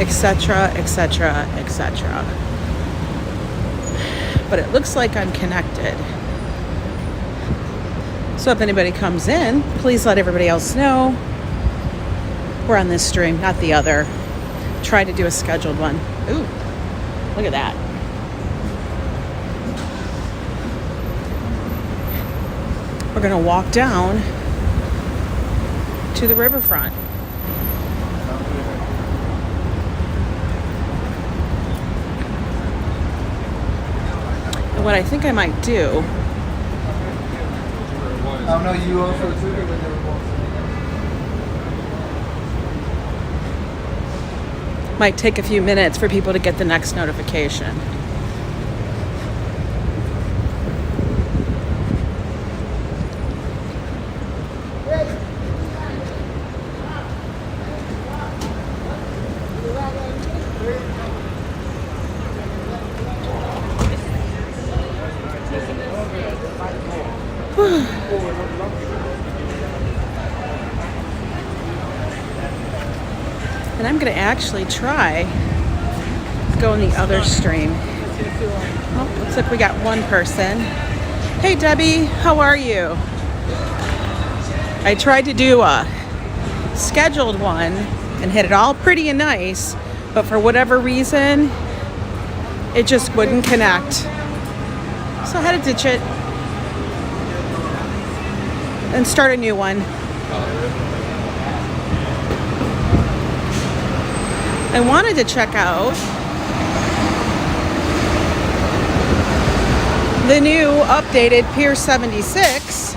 etc., etc., etc. But it looks like I'm connected. So if anybody comes in, please let everybody else know. We're on this stream, not the other. Try to do a scheduled one. Ooh, look at that. We're gonna walk down to the riverfront. And what I think I might do. Oh no, you also took it when they were walking. Might take a few minutes for people to get the next notification. And I'm going to actually try go in the other stream. Oh, looks like we got one person. Hey Debbie, how are you? I tried to do a scheduled one and hit it all pretty and nice, but for whatever reason, it just wouldn't connect. So I had to ditch it and start a new one. I wanted to check out the new updated Pier 76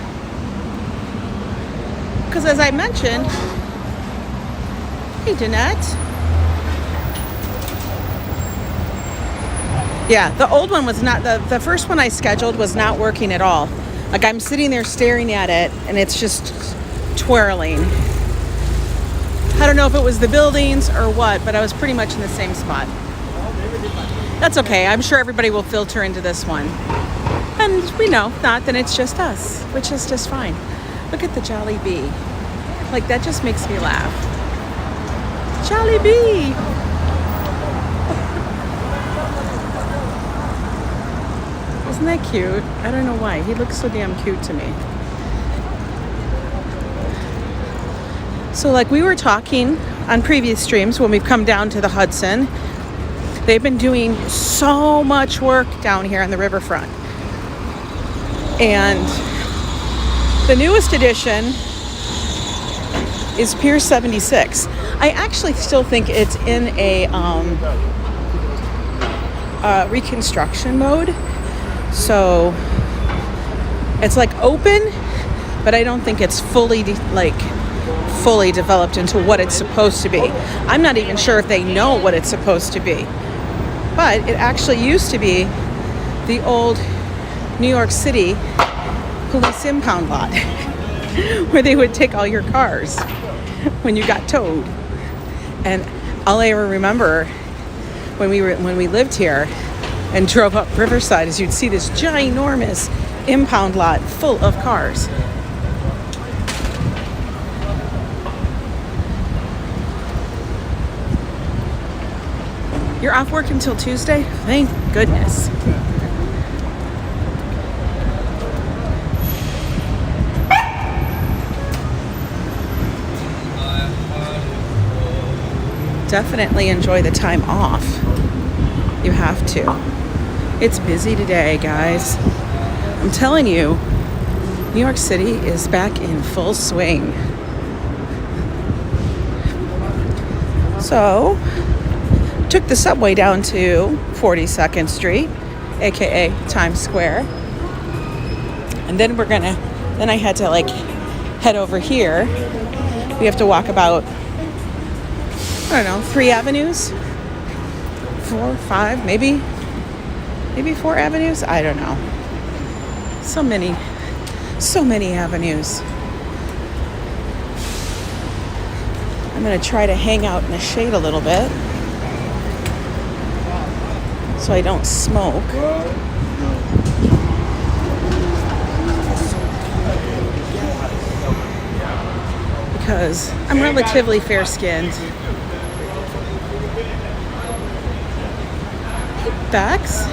because as I mentioned, hey Jeanette. Yeah, the old one was not, the first one I scheduled was not working at all. Like I'm sitting there staring at it and it's just twirling. I don't know if it was the buildings or what, but I was pretty much in the same spot. That's okay. I'm sure everybody will filter into this one. And we know, if not, then it's just us, which is just fine. Look at the Jolly Bee. Like, that just makes me laugh. Jolly Bee! Isn't that cute? I don't know why. He looks so damn cute to me. So like we were talking on previous streams when we've come down to the Hudson, they've been doing so much work down here on the riverfront. And the newest addition is Pier 76. I actually still think it's in a reconstruction mode. So it's like open, but I don't think it's fully developed into what it's supposed to be. I'm not even sure if they know what it's supposed to be. But it actually used to be the old New York City police impound lot where they would take all your cars when you got towed. And all I ever remember when we lived here and drove up Riverside is you'd see this ginormous impound lot full of cars. You're off work until Tuesday? Thank goodness. Definitely enjoy the time off. You have to. It's busy today, guys. I'm telling you, New York City is back in full swing. So, took the subway down to 42nd Street, aka Times Square. And then I had to head over here. We have to walk about, I don't know, 3 avenues? 4, 5, maybe 4 avenues? I don't know. So many avenues. I'm gonna try to hang out in the shade a little bit so I don't smoke. Because I'm relatively fair-skinned. specs.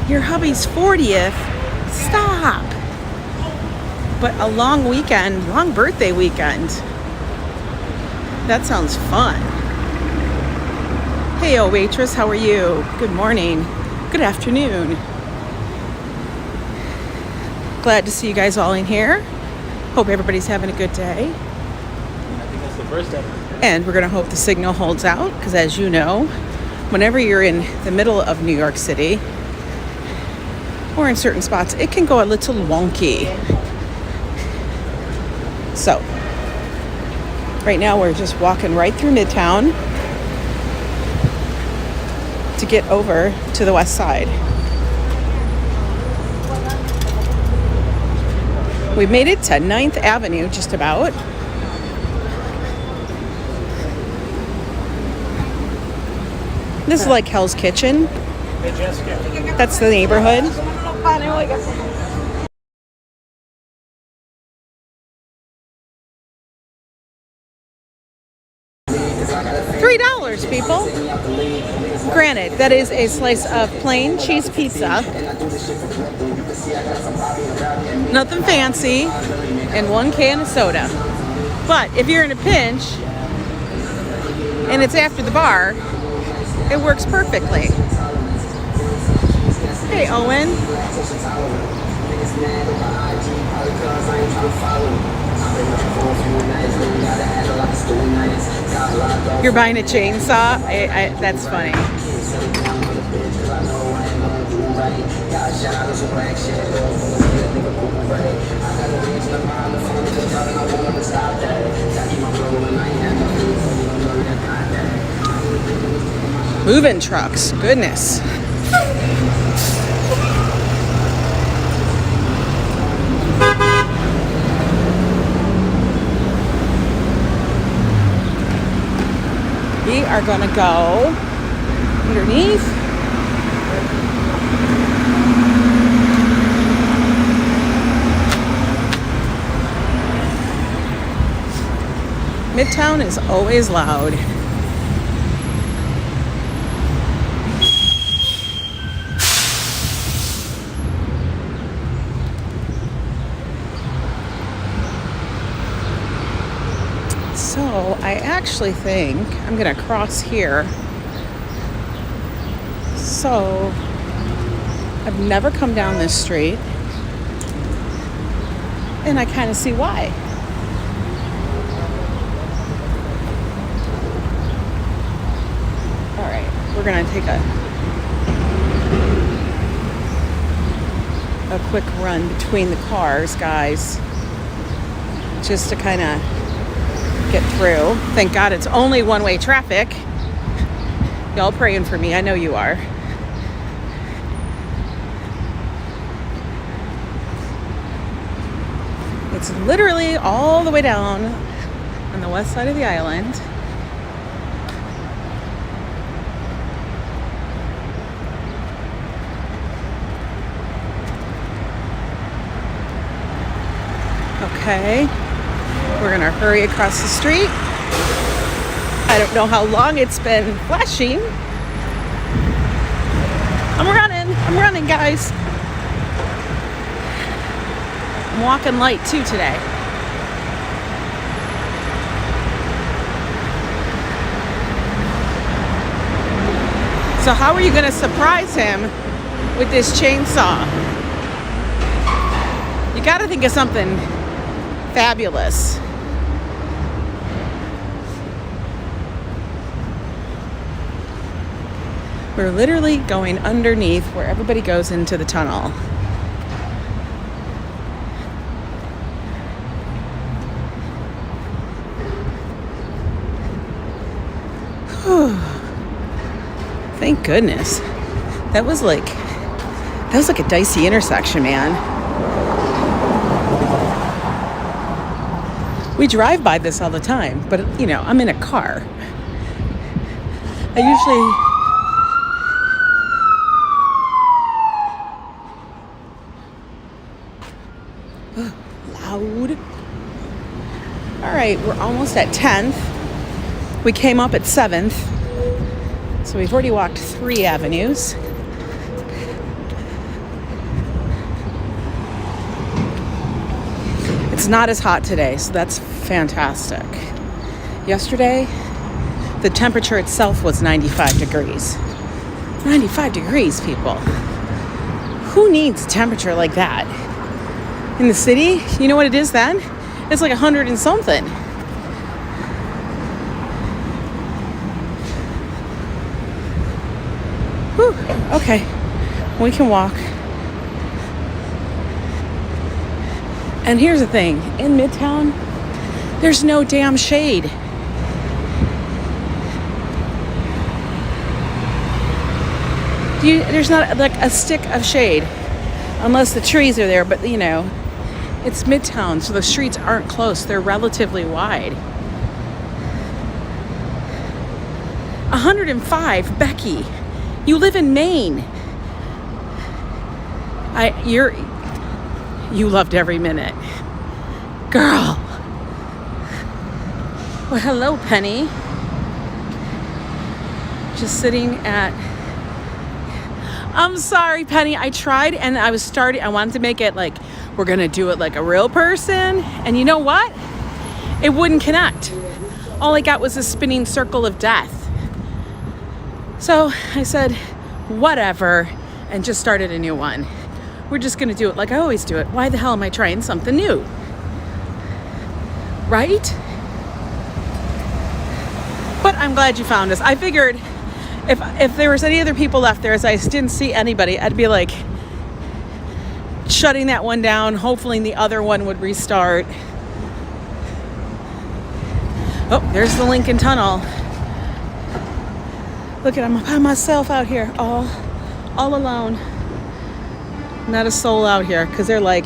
Your hubby's 40th? Stop. But a long weekend, long birthday weekend. That sounds fun. Hey, waitress, how are you? Good morning. Good afternoon. Glad to see you guys all in here. Hope everybody's having a good day. I think that's the first ever. And we're going to hope the signal holds out, because as you know, whenever you're in the middle of New York City, or in certain spots, it can go a little wonky. So, right now we're just walking right through Midtown to get over to the west side. We made it to 9th Avenue, just about. This is like Hell's Kitchen. That's the neighborhood. $3, people. Granted, that is a slice of plain cheese pizza. Nothing fancy. And 1 can of soda. But if you're in a pinch and it's after the bar, it works perfectly. Hey, Owen. You're buying a chainsaw? That's funny. Moving trucks, goodness. We are gonna go underneath. Midtown is always loud. So I actually think I'm gonna cross here. So I've never come down this street, and I kind of see why. All right, we're gonna take a quick run between the cars, guys, just to kind of get through. Thank God it's only one-way traffic. Y'all praying for me, I know you are. It's literally all the way down on the west side of the island. Okay. We're gonna hurry across the street. I don't know how long it's been flashing. I'm running, guys. I'm walking light too today. So how are you gonna surprise him with this chainsaw? You gotta think of something fabulous. We're literally going underneath where everybody goes into the tunnel. Thank goodness. That was like a dicey intersection, man. We drive by this all the time, but you know, I'm in a car. I usually loud. All right, we're almost at 10th. We came up at 7th. So we've already walked 3 avenues. It's not as hot today, so that's fantastic. Yesterday, the temperature itself was 95 degrees. 95 degrees, people. Who needs temperature like that? In the city, you know what it is then? It's like 100 and something. Whew, okay, we can walk. And here's the thing, in Midtown, there's no damn shade. There's not like a stick of shade, unless the trees are there, but you know, it's Midtown, so the streets aren't close, they're relatively wide. 105, Becky, you live in Maine. You loved every minute. Girl. Well, hello, Penny. Just sitting at... I'm sorry, Penny. I tried and I wanted to make it like, we're going to do it like a real person. And you know what? It wouldn't connect. All I got was a spinning circle of death. So I said, whatever, and just started a new one. We're just going to do it like I always do it. Why the hell am I trying something new? Right? But I'm glad you found us. I figured if there was any other people left there, as I didn't see anybody, I'd be like shutting that one down, hopefully the other one would restart. Oh, there's the Lincoln Tunnel. Look at, I'm by myself out here, all alone. Not a soul out here, because they're like,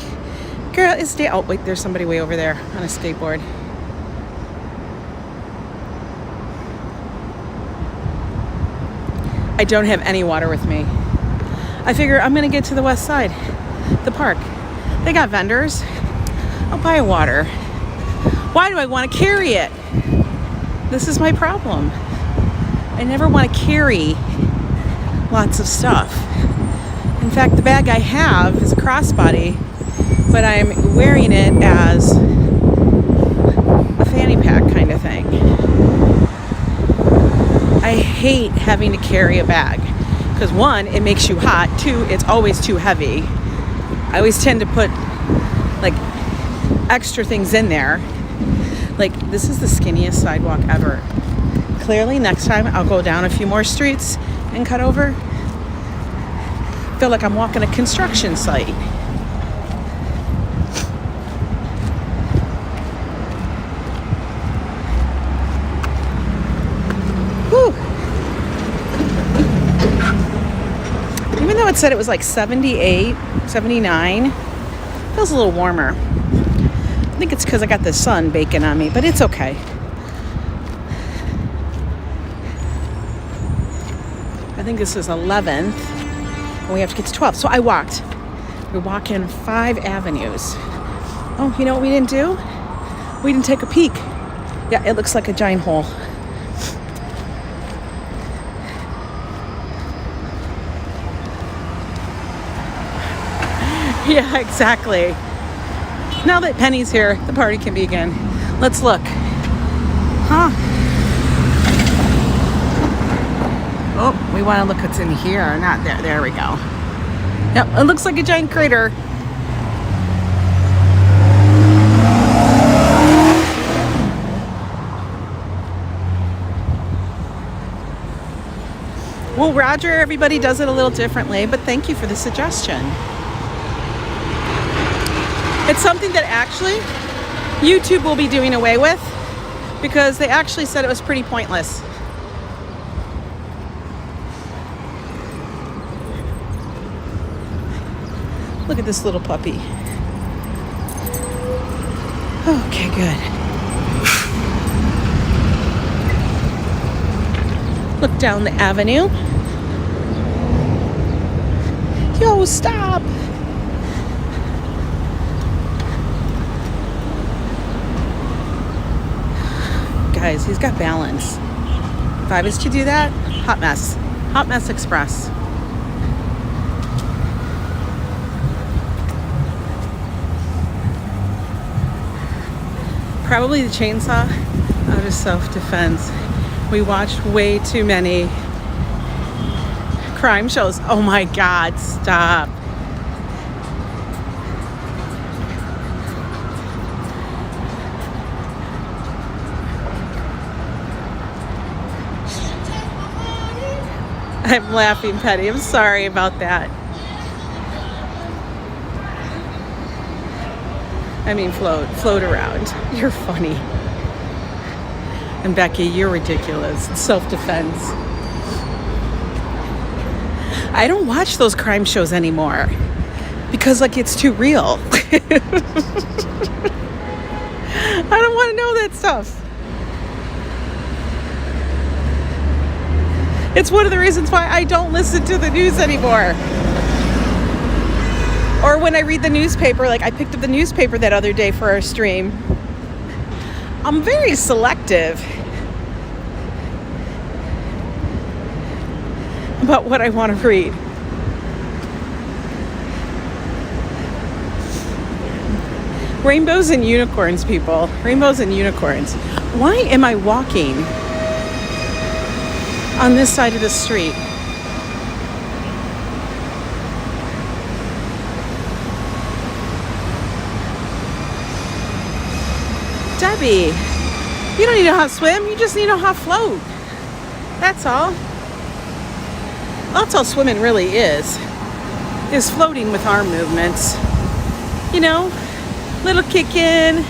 girl, it's day. Oh, wait, there's somebody way over there on a skateboard. I don't have any water with me. I figure I'm going to get to the west side, the park. They got vendors. I'll buy water. Why do I want to carry it? This is my problem. I never want to carry lots of stuff. In fact, the bag I have is a crossbody, but I'm wearing it as a fanny pack kind of thing. I hate having to carry a bag because 1, it makes you hot. 2, it's always too heavy. I always tend to put like extra things in there. Like, this is the skinniest sidewalk ever. Clearly, next time I'll go down a few more streets and cut over. Feel like I'm walking a construction site. Whew. Even though it said it was like 78, 79, feels a little warmer. I think it's because I got the sun baking on me, but it's okay. I think this is 11th. And we have to get to 12. So I walked. We're walking 5 avenues. Oh, you know what we didn't do? We didn't take a peek. Yeah, it looks like a giant hole. Yeah, exactly. Now that Penny's here, the party can begin. Let's look. Huh? Oh, we want to look what's in here. Not there. There we go. Yep, it looks like a giant crater. Well, Roger, everybody does it a little differently, but thank you for the suggestion. It's something that actually YouTube will be doing away with because they actually said it was pretty pointless. Look at this little puppy. Okay, good. Look down the avenue. Yo, stop. Guys, he's got balance. if I was to do that, hot mess. Hot mess express. Probably the chainsaw out of self-defense. We watched way too many crime shows. Oh my God, stop. I'm laughing, Petty. I'm sorry about that. I mean, float around. You're funny. And Becky, you're ridiculous. Self-defense. I don't watch those crime shows anymore because, like, it's too real. I don't want to know that stuff. It's one of the reasons why I don't listen to the news anymore. Or when I read the newspaper, like I picked up the newspaper that other day for our stream. I'm very selective about what I want to read. Rainbows and unicorns, people. Rainbows and unicorns. Why am I walking on this side of the street? Debbie, you don't need to know how to swim. You just need to know how to float. That's all. That's all swimming really is floating with arm movements. You know, little kick in,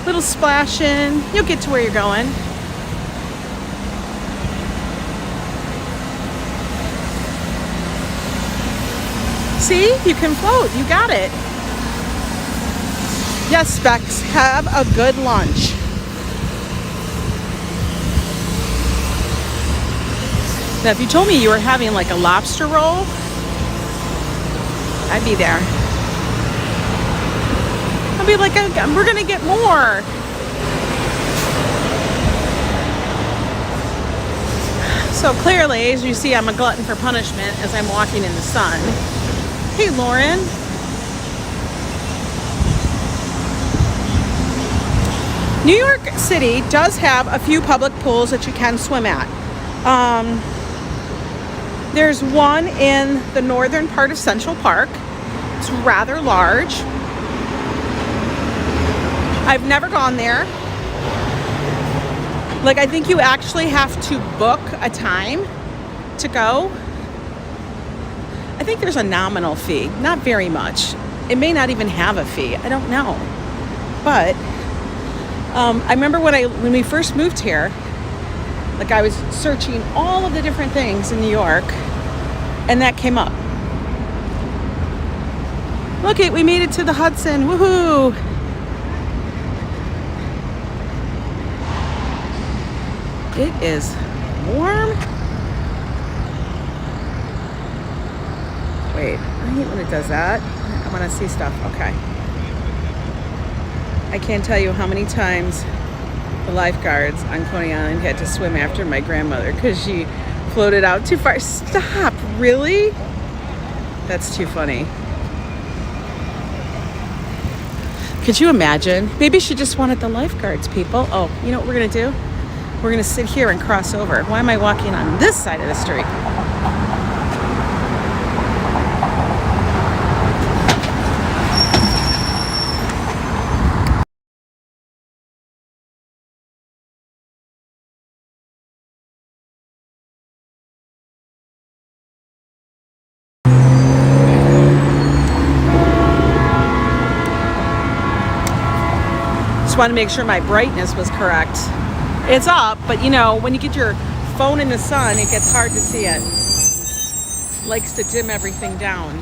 little splash in. You'll get to where you're going. See, you can float. You got it. Yes, Specs, have a good lunch. Now, if you told me you were having like a lobster roll, I'd be there. I'd be like, we're gonna get more. So clearly, as you see, I'm a glutton for punishment as I'm walking in the sun. Hey, Lauren. New York City does have a few public pools that you can swim at. There's one in the northern part of Central Park. It's rather large. I've never gone there. Like, I think you actually have to book a time to go. I think there's a nominal fee, not very much. It may not even have a fee. I don't know. But I remember when we first moved here, like I was searching all of the different things in New York, and that came up. Look it, we made it to the Hudson. Woohoo! It is warm. Wait, I hate when it does that. I want to see stuff. Okay. I can't tell you how many times the lifeguards on Coney Island had to swim after my grandmother because she floated out too far. Stop, really? That's too funny. Could you imagine? Maybe she just wanted the lifeguards, people. Oh, you know what we're gonna do? We're gonna sit here and cross over. Why am I walking on this side of the street? Just want to make sure my brightness was correct. It's up, but you know, when you get your phone in the sun, it gets hard to see it. Likes to dim everything down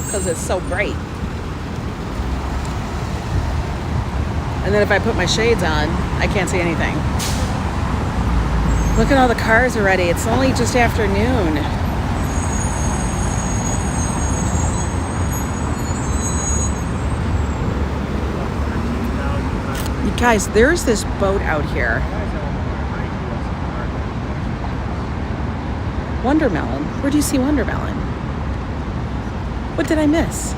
because it's so bright. And then if I put my shades on, I can't see anything. Look at all the cars already. It's only just afternoon. Guys, there's this boat out here. Wondermelon. Where do you see Wondermelon? What did I miss?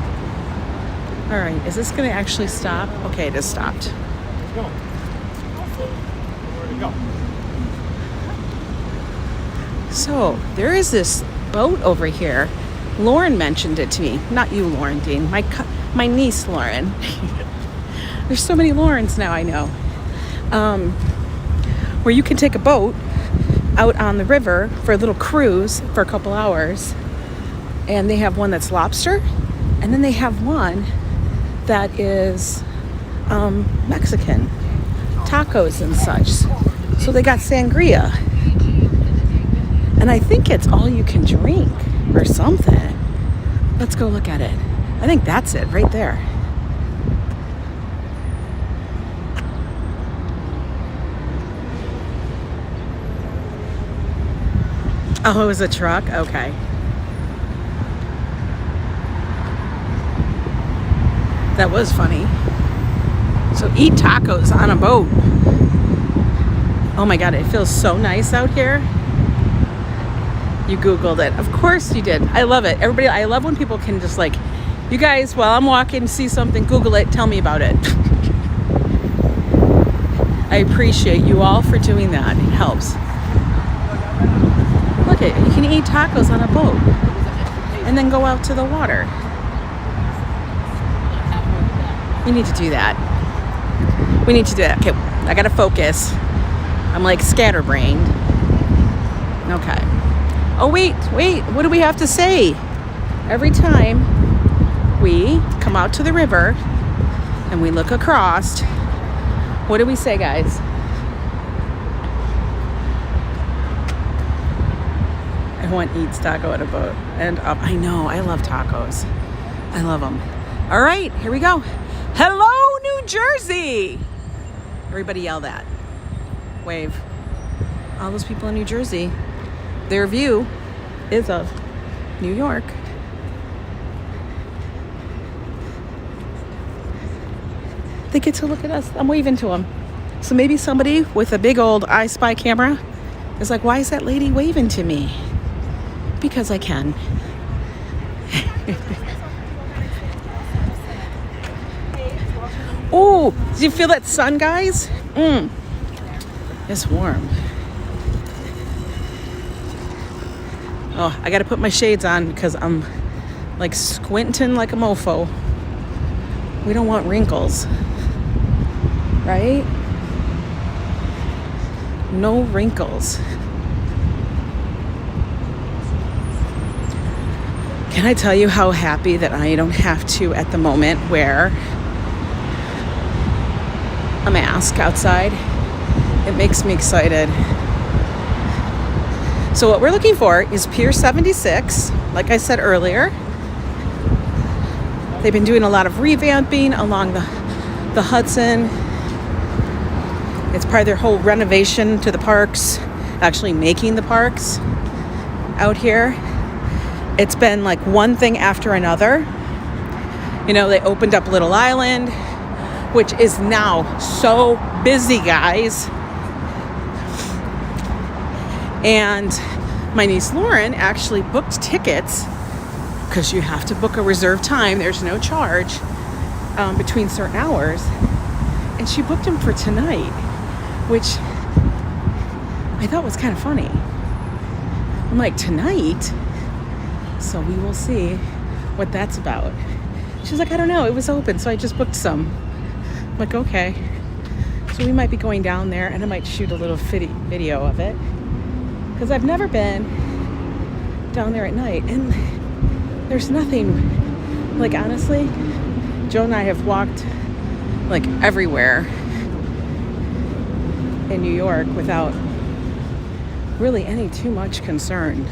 All right, is this going to actually stop? Okay, it has stopped. Go. Where'd it go? So there is this boat over here. Lauren mentioned it to me. Not you, Lauren Dean. My niece, Lauren. There's so many Laurens now, I know. Where you can take a boat out on the river for a little cruise for a couple hours. And they have one that's lobster. And then they have one that is Mexican. Tacos and such. So they got sangria. And I think it's all you can drink or something. Let's go look at it. I think that's it right there. Oh, it was a truck? Okay. That was funny. So eat tacos on a boat. Oh my God, it feels so nice out here. You Googled it. Of course you did. I love it. Everybody, I love when people can just like, you guys, while I'm walking, see something, Google it, tell me about it. I appreciate you all for doing that. It helps. Look at you can eat tacos on a boat and then go out to the water. We need to do that. We need to do that. Okay, I gotta focus. I'm like scatterbrained. Okay. Oh, wait, what do we have to say? Every time we come out to the river and we look across, what do we say, guys? I want eats taco at a boat. And I know, I love tacos. I love them. All right, here we go. Hello, New Jersey. Everybody yell that. Wave. All those people in New Jersey. Their view is of New York. They get to look at us. I'm waving to them. So maybe somebody with a big old I Spy camera is like, why is that lady waving to me? Because I can. Oh, do you feel that sun, guys? It's warm. Oh, I gotta put my shades on because I'm like squinting like a mofo. We don't want wrinkles, right? No wrinkles. Can I tell you how happy that I don't have to, at the moment, wear a mask outside? It makes me excited. So what we're looking for is Pier 76, like I said earlier. They've been doing a lot of revamping along the Hudson. It's part of their whole renovation to the parks, actually making the parks out here. It's been like one thing after another. You know, they opened up Little Island, which is now so busy, guys. And my niece Lauren actually booked tickets because you have to book a reserved time. There's no charge between certain hours. And she booked them for tonight, which I thought was kind of funny. I'm like, tonight? So we will see what that's about. She's like, I don't know. It was open, so I just booked some. I'm like, okay. So we might be going down there, and I might shoot a little video of it. Because I've never been down there at night. And there's nothing, like honestly, Joe and I have walked like everywhere in New York without really any too much concern.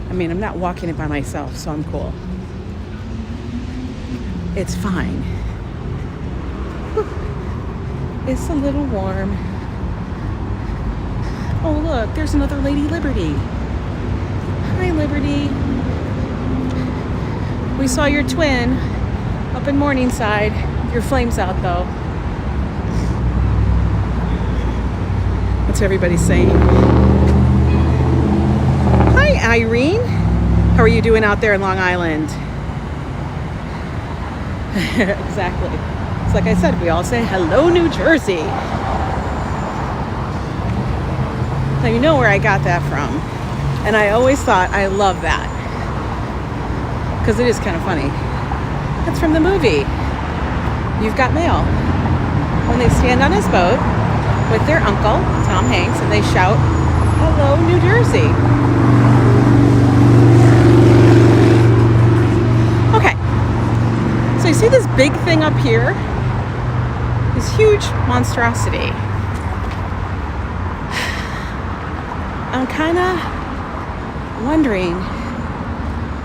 I mean, I'm not walking it by myself, so I'm cool. It's fine. Whew. It's a little warm. Oh, look, there's another Lady Liberty. Hi, Liberty. We saw your twin up in Morningside. Your flame's out, though. What's everybody saying? Hi, Irene. How are you doing out there in Long Island? Exactly. It's like I said, we all say, hello, New Jersey. Now you know where I got that from. And I always thought I love that. Because it is kind of funny. That's from the movie You've Got Mail. When they stand on his boat with their uncle, Tom Hanks, and they shout, hello, New Jersey. Okay. So you see this big thing up here? This huge monstrosity. I'm kind of wondering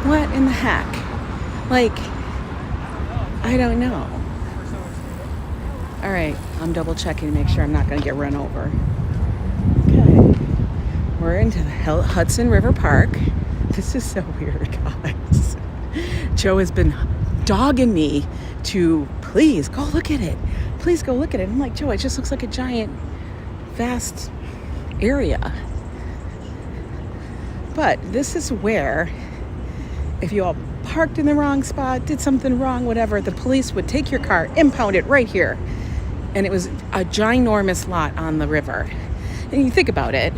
what in the heck? Like, I don't know. All right, I'm double checking to make sure I'm not going to get run over. Okay, we're into the Hudson River Park. This is so weird, guys. Joe has been dogging me to please go look at it. Please go look at it. I'm like, Joe, it just looks like a giant, vast area. But this is where, if you all parked in the wrong spot, did something wrong, whatever, the police would take your car, impound it right here. And it was a ginormous lot on the river. And you think about it,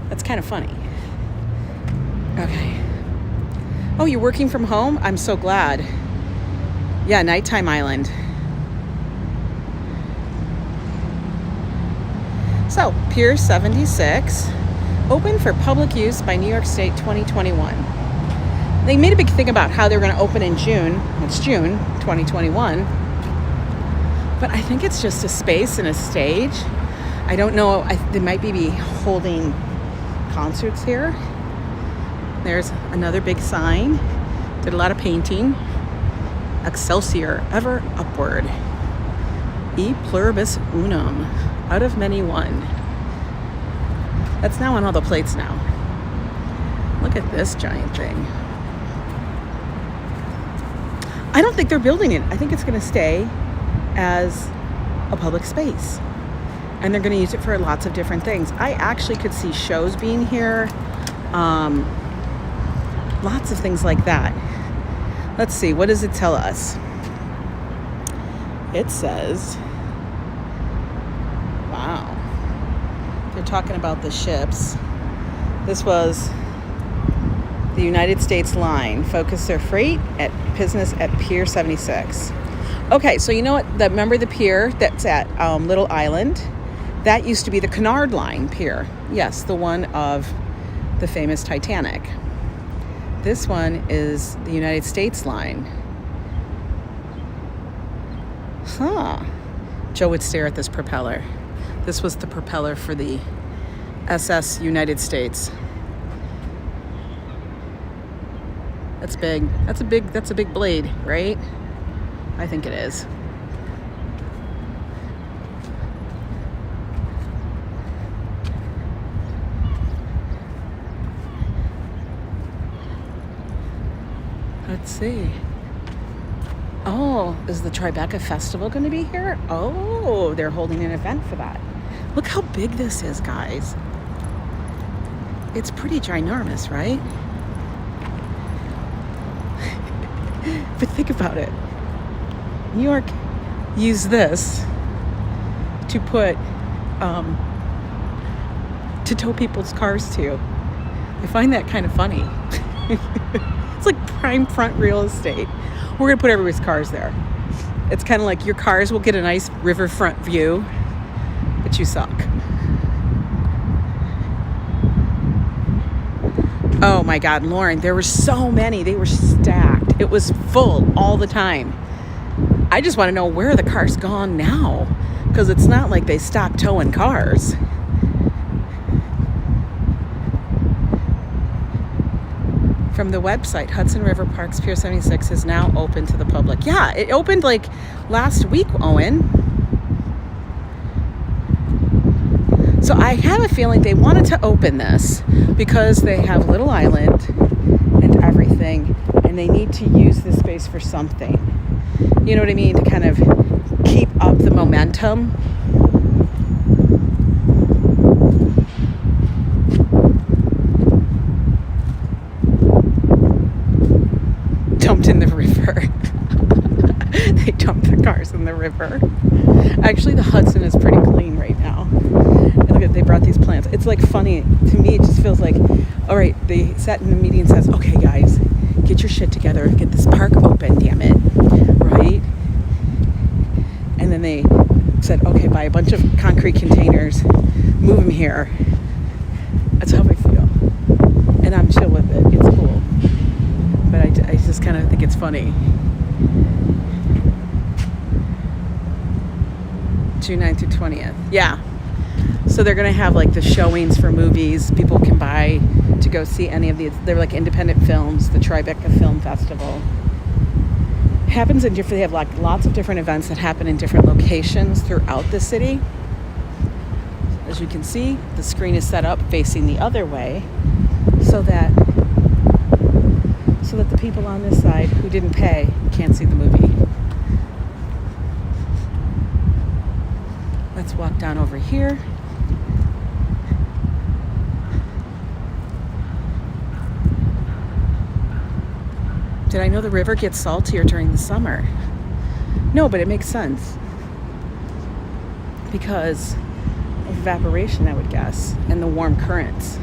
that's kind of funny. Okay. Oh, you're working from home? I'm so glad. Yeah, Nighttime Island. So, Pier 76, open for public use by New York State 2021. They made a big thing about how they're going to open in June. It's June 2021. But I think it's just a space and a stage. I don't know. They might be holding concerts here. There's another big sign. Did a lot of painting. Excelsior, ever upward. E pluribus unum, out of many one. That's now on all the plates now. Look at this giant thing. I don't think they're building it. I think it's going to stay as a public space. And they're going to use it for lots of different things. I actually could see shows being here. Lots of things like that. Let's see. What does it tell us? It says, wow. They're talking about the ships. This was the United States line. Focus their freight at business at Pier 76. Okay, so you know what? Remember the pier that's at Little Island? That used to be the Cunard Line pier. Yes, the one of the famous Titanic. This one is the United States line. Huh. Joe would stare at this propeller. This was the propeller for the SS United States. That's big. That's a big blade, right? I think it is. Let's see. Oh, is the Tribeca Festival going to be here? Oh, they're holding an event for that. Look how big this is, guys. It's pretty ginormous, right? But think about it. New York used this to put, to tow people's cars to. I find that kind of funny. It's like prime front real estate. We're going to put everybody's cars there. It's kind of like your cars will get a nice riverfront view, but you suck. Oh my God, Lauren, there were so many. They were stacked. It was full all the time. I just want to know where are the cars gone now, because it's not like they stopped towing cars. From the website, Hudson River Park's Pier 76 is now open to the public. Yeah, it opened like last week, Owen. So I have a feeling they wanted to open this because they have Little Island and everything, and they need to use this space for something. You know what I mean? To kind of keep up the momentum. river. They dump the cars in the river. Actually, the Hudson is pretty clean right now. And look at, they brought these plants. It's like funny to me. It just feels like, all right, they sat in the meeting and says, okay, guys, get your shit together, get this park open, damn it, right? And then they said, okay, buy a bunch of concrete containers, move them here. That's how I feel, and I'm chill with it. It's cool, but I just kind of think it's funny. June 9th through 20th. Yeah. So they're going to have like the showings for movies. People can buy to go see any of these. They're like independent films, the Tribeca Film Festival. Happens in different, they have like lots of different events that happen in different locations throughout the city. As you can see, the screen is set up facing the other way so that the people on this side who didn't pay can't see the movie. Let's walk down over here. Did I know the river gets saltier during the summer? No, but it makes sense. Because of evaporation, I would guess, and the warm currents.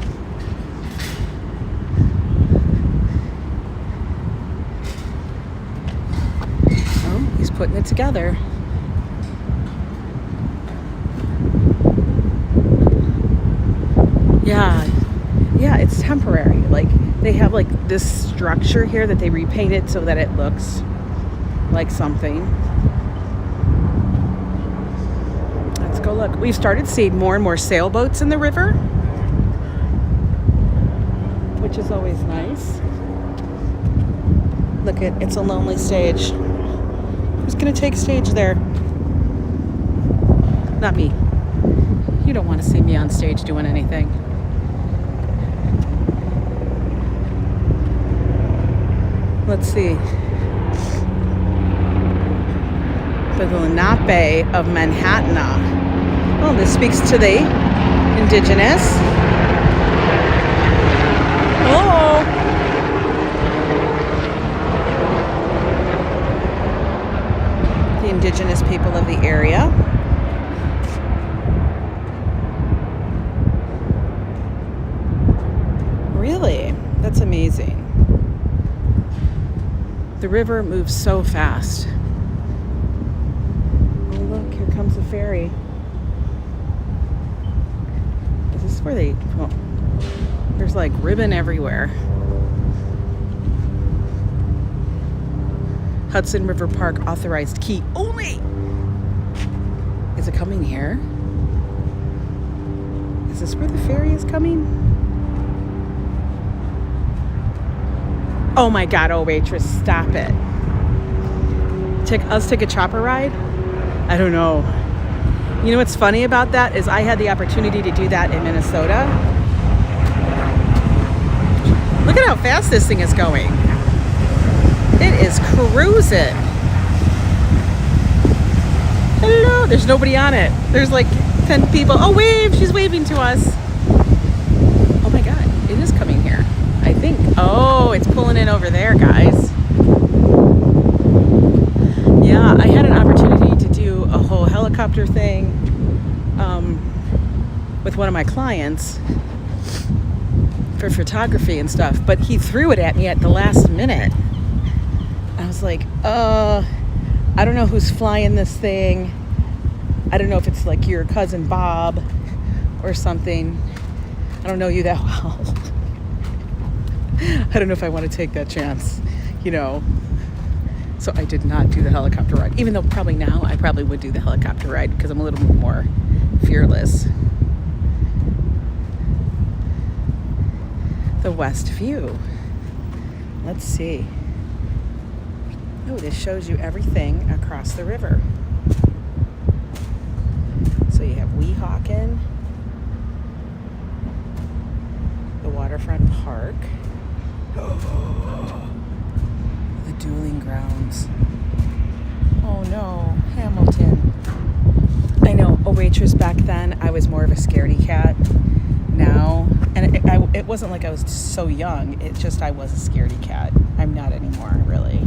Oh, he's putting it together. Yeah, it's temporary. Like, they have like this structure here that they repainted so that it looks like something. Let's go look. We've started seeing more and more sailboats in the river, which is always nice. Look, it's a lonely stage. Who's gonna take stage there? Not me. You don't want to see me on stage doing anything. Let's see. The Lenape of Manhattan. Well, this speaks to the indigenous. Hello. The indigenous people of the area. Really? That's amazing. The river moves so fast. Oh, look, here comes the ferry. Is this where they... Oh, there's like ribbon everywhere. Hudson River Park authorized key only. Is it coming here? Is this where the ferry is coming? Oh my God, oh waitress, stop it. Let's take a chopper ride? I don't know. You know what's funny about that is I had the opportunity to do that in Minnesota. Look at how fast this thing is going. It is cruising. Hello, there's nobody on it. There's like 10 people. Oh, wave, she's waving to us. Oh my God, it is coming here. I think, oh, it's pulling in over there, guys. Yeah, I had an opportunity to do a whole helicopter thing with one of my clients for photography and stuff, but he threw it at me at the last minute. I was like, I don't know who's flying this thing. I don't know if it's like your cousin Bob or something. I don't know you that well. I don't know if I want to take that chance, you know. So I did not do the helicopter ride, even though probably now I probably would do the helicopter ride because I'm a little bit more fearless. The West View. Let's see. Oh, this shows you everything across the river. So you have Weehawken, the waterfront park. The dueling grounds. Oh no, Hamilton. I know, a waitress back then, I was more of a scaredy cat. Now, and it wasn't like I was so young, it's just I was a scaredy cat. I'm not anymore, really.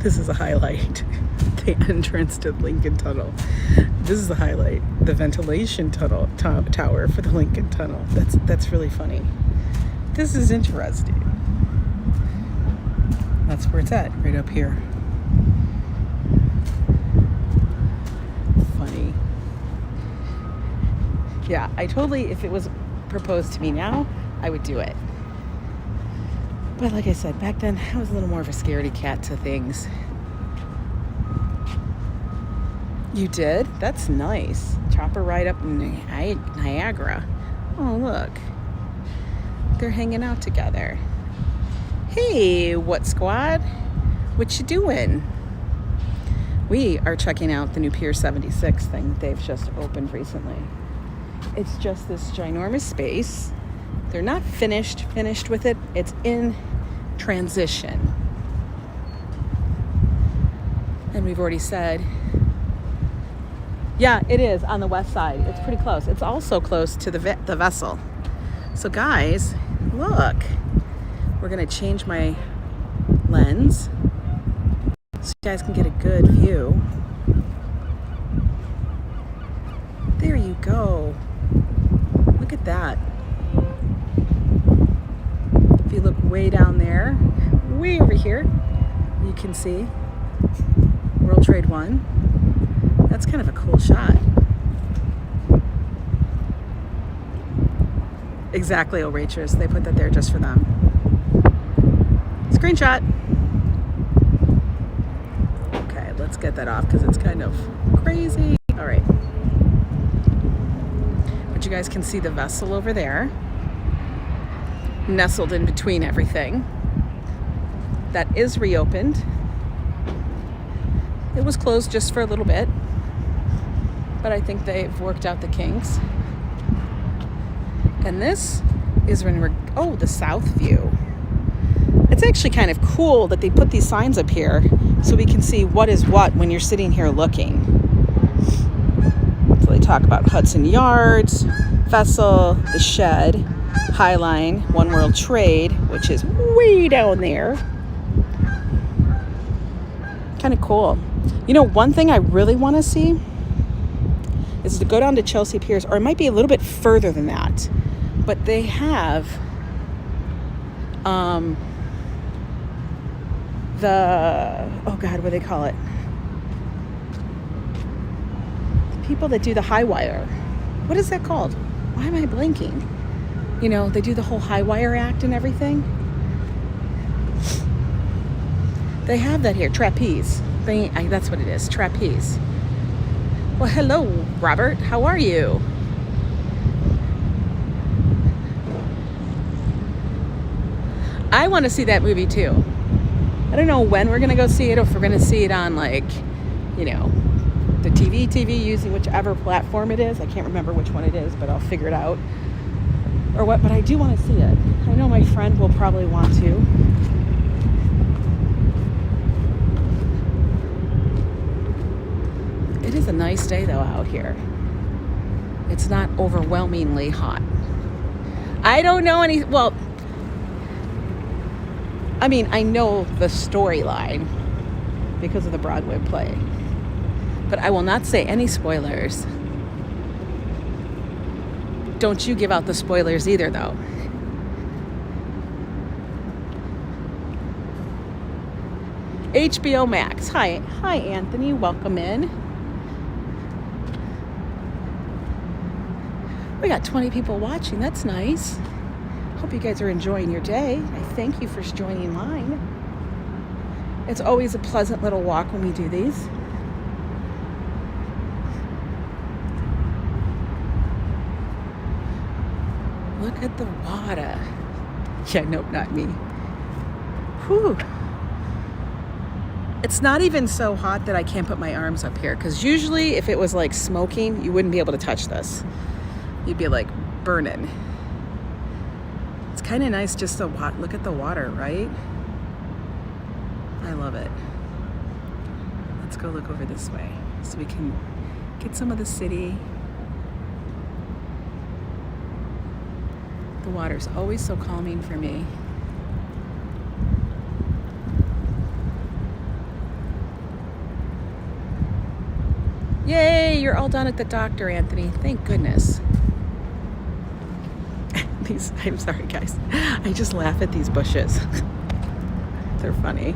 This is a highlight. The entrance to Lincoln Tunnel. This is the highlight. The ventilation tunnel tower for the Lincoln Tunnel. That's really funny. This is interesting. That's where it's at, right up here. Funny. Yeah, I totally, if it was proposed to me now, I would do it. But like I said, back then, I was a little more of a scaredy cat to things. You did? That's nice. Chopper ride up Niagara. Oh, look. They're hanging out together. Hey, what squad? What you doing? We are checking out the new Pier 76 thing they've just opened recently. It's just this ginormous space. They're not finished with it. It's in transition. And we've already said, yeah, it is on the west side. It's pretty close. It's also close to the vessel. So guys, look. We're gonna change my lens so you guys can get a good view. There you go. Look at that. If you look way down there, way over here, you can see World Trade One. That's kind of a cool shot. Exactly, oh Rachel. They put that there just for them. Screenshot. Okay, let's get that off because it's kind of crazy. All right. But you guys can see the vessel over there, nestled in between everything. That is reopened. It was closed just for a little bit, but I think they've worked out the kinks. And this is when we're, the south view. It's actually kind of cool that they put these signs up here so we can see what is what when you're sitting here looking. So they talk about Hudson Yards, Vessel, the Shed, Highline, One World Trade, which is way down there. Kind of cool. You know, one thing I really want to see is to go down to Chelsea Piers, or it might be a little bit further than that. But they have what do they call it? The people that do the high wire. What is that called? Why am I blanking? You know, they do the whole high wire act and everything. They have that here, trapeze. That's what it is, trapeze. Well, hello, Robert. How are you? I want to see that movie too. I don't know when we're going to go see it, or if we're going to see it on, like, you know, the TV, using whichever platform it is. I can't remember which one it is, but I'll figure it out. Or what, but I do want to see it. I know my friend will probably want to. It is a nice day, though, out here. It's not overwhelmingly hot. I don't know any, well, I mean, I know the storyline because of the Broadway play, but I will not say any spoilers. Don't you give out the spoilers either, though. HBO Max. Hi, Anthony. Welcome in. We got 20 people watching. That's nice. Hope you guys are enjoying your day. I thank you for joining mine. It's always a pleasant little walk when we do these. Look at the water. Yeah, nope, not me. Whew. It's not even so hot that I can't put my arms up here, because usually if it was like smoking, you wouldn't be able to touch this. You'd be like burning. It's kind of nice just to look at the water, right? I love it. Let's go look over this way so we can get some of the city. The water's always so calming for me. Yay, you're all done at the doctor, Anthony. Thank goodness. I'm sorry, guys. I just laugh at these bushes. They're funny.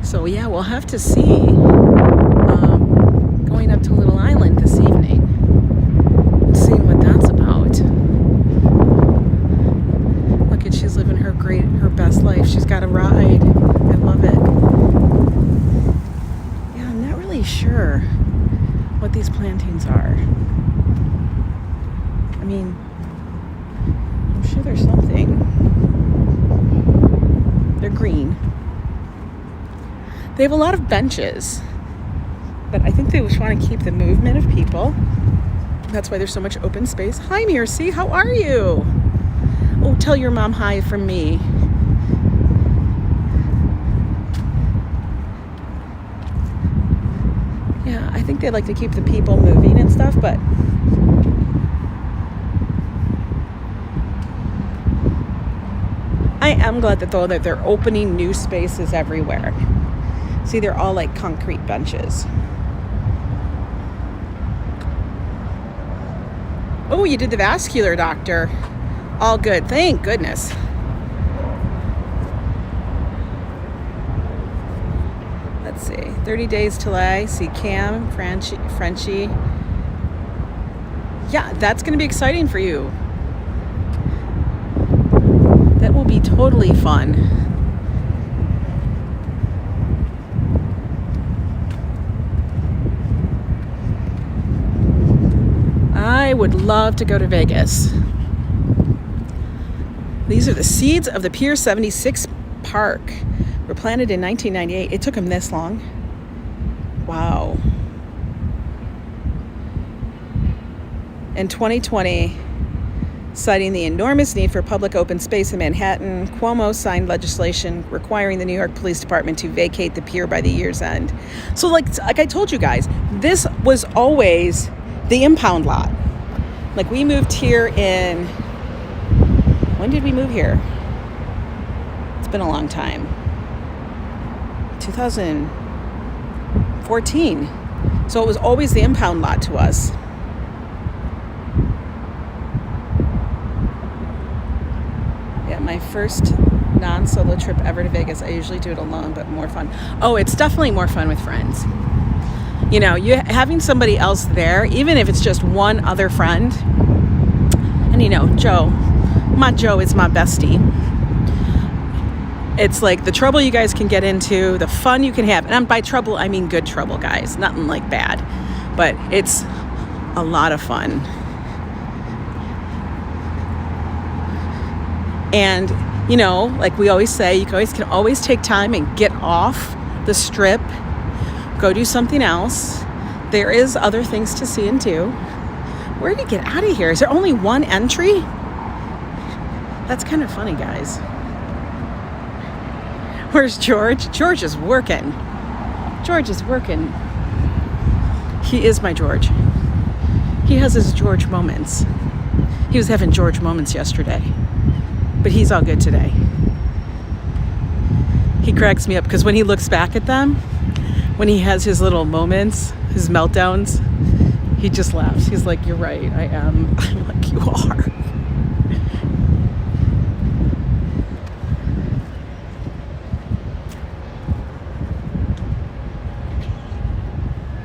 So yeah, we'll have to see. Going up to Little Island this evening, seeing what that's about. Look at, she's living her best life. She's got a ride. I love it. Yeah, I'm not really sure what these plantings are. I mean, I'm sure there's something. They're green. They have a lot of benches, but I think they just want to keep the movement of people. That's why there's so much open space. Hi, Mercy. How are you? Oh, tell your mom hi from me. Yeah, I think they like to keep the people moving and stuff, but I am glad that they're opening new spaces everywhere. See, they're all like concrete benches. Oh, you did the vascular, doctor. All good. Thank goodness. Let's see. 30 days till I see Cam, Frenchie. Yeah, that's going to be exciting for you. That will be totally fun. I would love to go to Vegas. These are the seeds of the Pier 76 park. Were planted in 1998. It took them this long. Wow. In 2020, citing the enormous need for public open space in Manhattan, Cuomo signed legislation requiring the New York Police Department to vacate the pier by the year's end. So like I told you guys, this was always the impound lot. Like we moved here in, when did we move here? It's been a long time. 2014. So it was always the impound lot to us. Yeah, my first non-solo trip ever to Vegas. I usually do it alone, but more fun. Oh, it's definitely more fun with friends. You know, having somebody else there, even if it's just one other friend. And you know, Joe is my bestie. It's like the trouble you guys can get into, the fun you can have. And by trouble, I mean good trouble, guys. Nothing like bad. But it's a lot of fun. And, you know, like we always say, you can always take time and get off the strip. Go do something else. There is other things to see and do. Where do you get out of here? Is there only one entry? That's kind of funny, guys. Where's George? George is working. George is working. He is my George. He has his George moments. He was having George moments yesterday. But he's all good today. He cracks me up because when he looks back at them, when he has his little moments, his meltdowns, he just laughs. He's like, you're right, I am. I'm like, you are.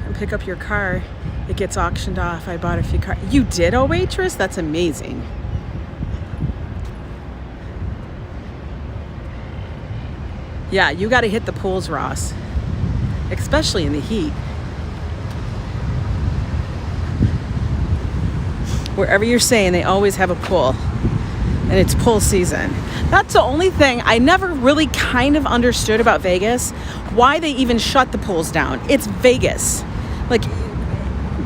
And pick up your car. It gets auctioned off. I bought a few cars. You did, oh waitress? That's amazing. Yeah, you got to hit the pools, Ross. Especially in the heat. Wherever you're staying, they always have a pool. And it's pool season. That's the only thing I never really kind of understood about Vegas. Why they even shut the pools down. It's Vegas. Like,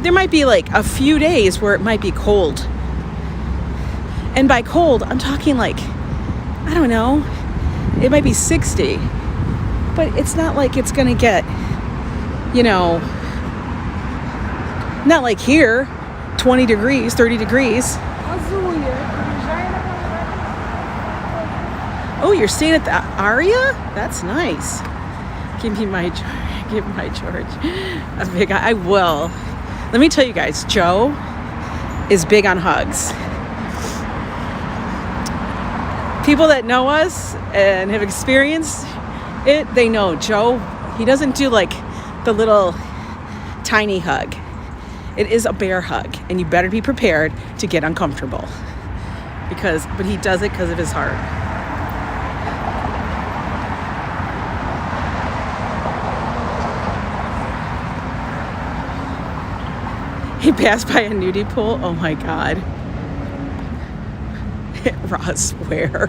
there might be like a few days where it might be cold. And by cold, I'm talking like, I don't know, it might be 60. But it's not like it's going to get, you know, not like here, 20 degrees, 30 degrees. Oh, you're staying at the Aria? That's nice. Give my George a big. I will. Let me tell you guys, Joe is big on hugs. People that know us and have experienced it, they know Joe, he doesn't do like the little tiny hug. It is a bear hug, and you better be prepared to get uncomfortable. But he does it because of his heart. He passed by a nudie pool. Oh my God. Ross, where?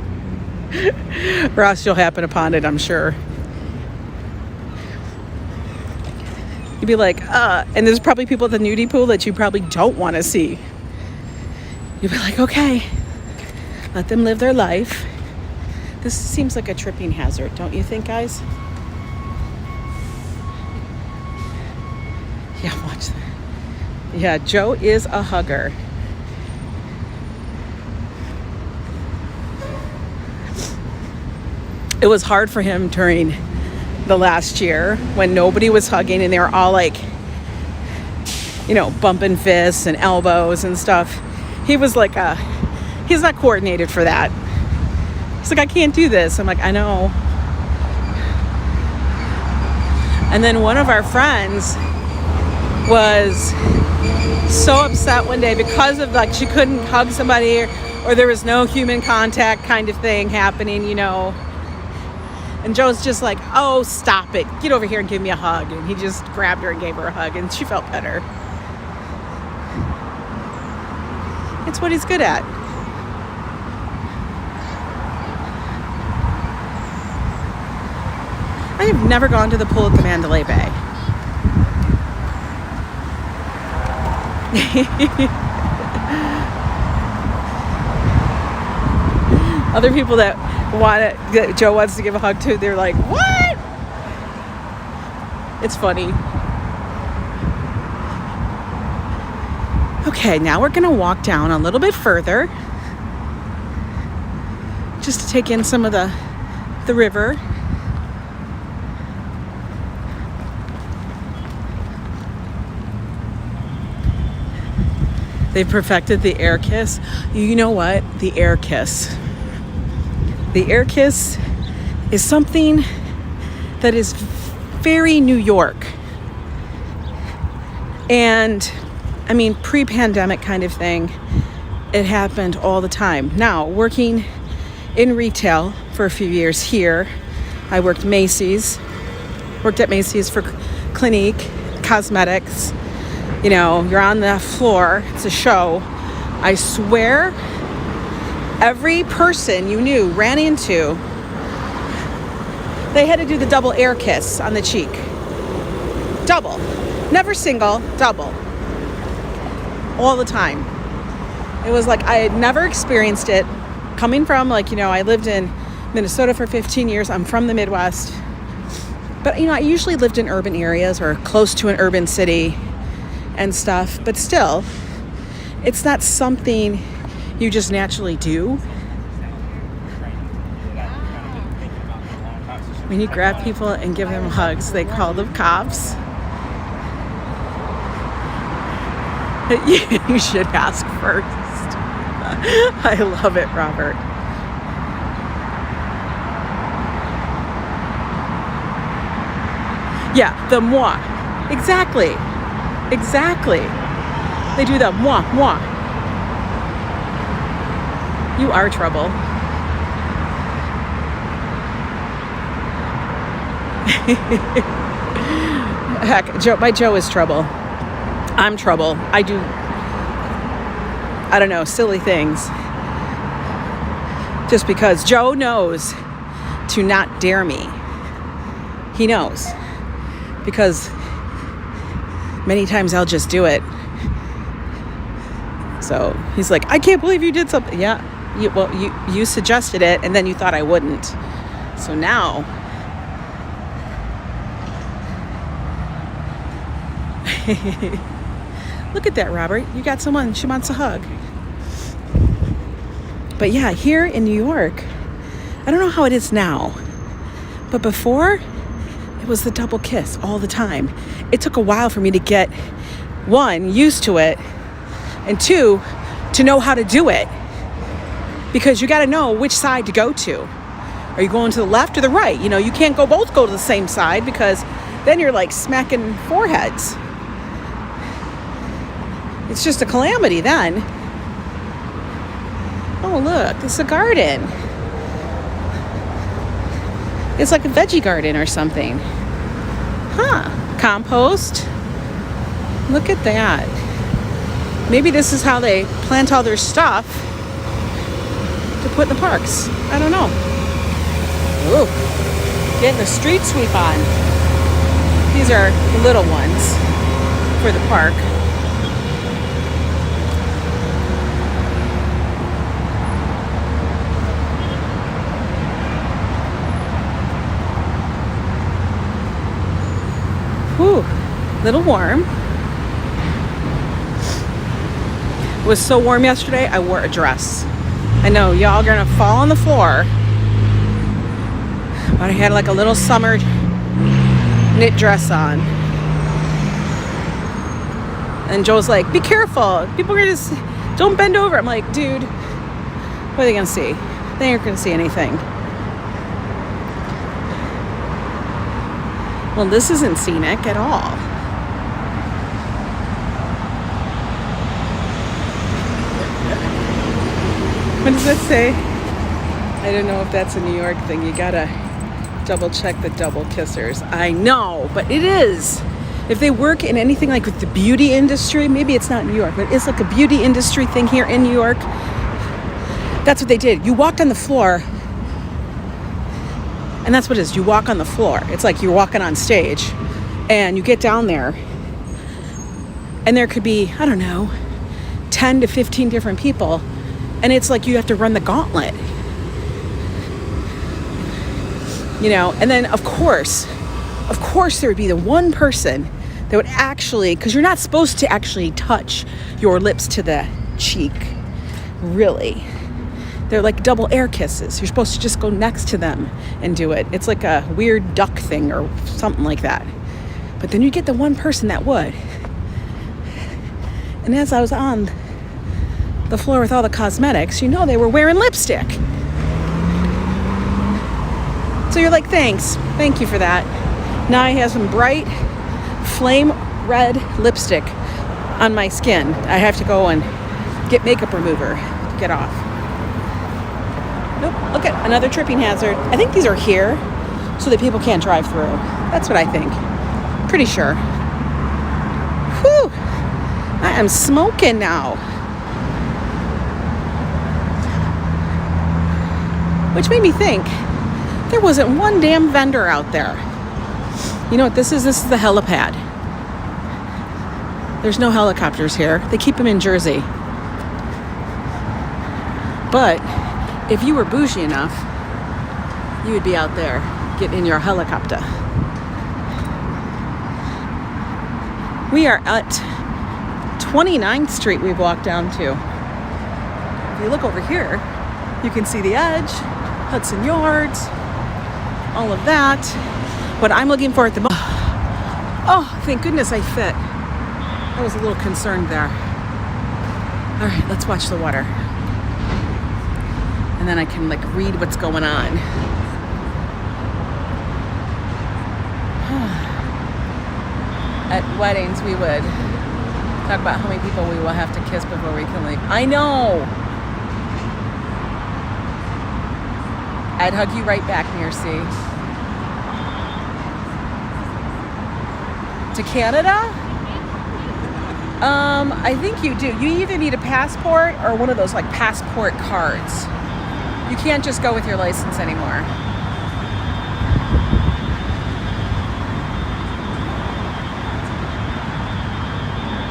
Ross, you'll happen upon it, I'm sure. You'd be like, and there's probably people at the nudie pool that you probably don't want to see. You'd be like, okay, let them live their life. This seems like a tripping hazard, don't you think, guys? Yeah, watch that. Yeah, Joe is a hugger. It was hard for him during the last year when nobody was hugging and they were all like, you know, bumping fists and elbows and stuff. He was like, he's not coordinated for that. He's like, I can't do this. I'm like, I know. And then one of our friends was so upset one day because of like she couldn't hug somebody or there was no human contact kind of thing happening, you know. And Joe's just like, oh, stop it. Get over here and give me a hug. And he just grabbed her and gave her a hug, and she felt better. It's what he's good at. I have never gone to the pool at the Mandalay Bay. Other people that Joe wants to give a hug to, they're like, what? It's funny. Okay, now we're gonna walk down a little bit further just to take in some of the river. They've perfected the air kiss. You know what? The air kiss. The air kiss is something that is very New York. And I mean, pre-pandemic kind of thing, it happened all the time. Now, working in retail for a few years here, I worked at Macy's for Clinique, cosmetics. You know, you're on the floor, it's a show. I swear, every person you knew ran into, they had to do the double air kiss on the cheek. Double. Never single, double. All the time. It was like I had never experienced it. Coming from, like, you know, I lived in Minnesota for 15 years. I'm from the Midwest. But, you know, I usually lived in urban areas or close to an urban city and stuff. But still, it's not something you just naturally do. When you grab people and give them hugs, they call them cops. You should ask first. I love it, Robert. Yeah, the moi. Exactly. They do the moi. You are trouble. Heck, my Joe is trouble. I'm trouble. I don't know, silly things. Just because Joe knows to not dare me. He knows. Because many times I'll just do it. So he's like, I can't believe you did something. Yeah, you suggested it, and then you thought I wouldn't. So now... Look at that, Robert. You got someone. She wants a hug. But yeah, here in New York, I don't know how it is now, but before, it was the double kiss all the time. It took a while for me to get, one, used to it, and two, to know how to do it. Because you got to know which side to go to. Are you going to the left or the right? You know, you can't both go to the same side, because then you're like smacking foreheads. It's just a calamity then. Oh, look, it's a garden. It's like a veggie garden or something. Huh, compost. Look at that. Maybe this is how they plant all their stuff to put in the parks. I don't know. Ooh, getting the street sweep on. These are the little ones for the park. Whew, little warm. It was so warm yesterday, I wore a dress. I know y'all are gonna fall on the floor, but I had like a little summer knit dress on. And Joe's like, be careful, people are gonna don't bend over. I'm like, dude, what are they gonna see? They aren't gonna see anything. Well, this isn't scenic at all. What does that say? I don't know if that's a New York thing. You gotta double check the double kissers. I know, but it is. If they work in anything like with the beauty industry, maybe it's not New York, but it's like a beauty industry thing here in New York. That's what they did. You walked on the floor, and that's what it is. You walk on the floor. It's like you're walking on stage, and you get down there, and there could be, I don't know, 10 to 15 different people, and it's like you have to run the gauntlet. You know, and then of course there would be the one person that would actually, because you're not supposed to actually touch your lips to the cheek, really. They're like double air kisses. You're supposed to just go next to them and do it. It's like a weird duck thing or something like that. But then you get the one person that would. And as I was on the floor with all the cosmetics, you know they were wearing lipstick. So you're like, thanks. Thank you for that. Now I have some bright flame red lipstick on my skin. I have to go and get makeup remover to get off. Nope, look at another tripping hazard. I think these are here so that people can't drive through. That's what I think. Pretty sure. Whew, I am smoking now. Which made me think, there wasn't one damn vendor out there. You know what this is? This is the helipad. There's no helicopters here. They keep them in Jersey. But if you were bougie enough, you would be out there getting in your helicopter. We are at 29th Street we've walked down to. If you look over here, you can see the edge, Hudson Yards, all of that. What I'm looking for at the moment. Oh, thank goodness I fit. I was a little concerned there. All right, let's watch the water. And then I can like read what's going on. At weddings, we would talk about how many people we will have to kiss before we can leave. I know. I'd hug you right back, Mercy. To Canada? I think you do. You either need a passport or one of those like passport cards. You can't just go with your license anymore.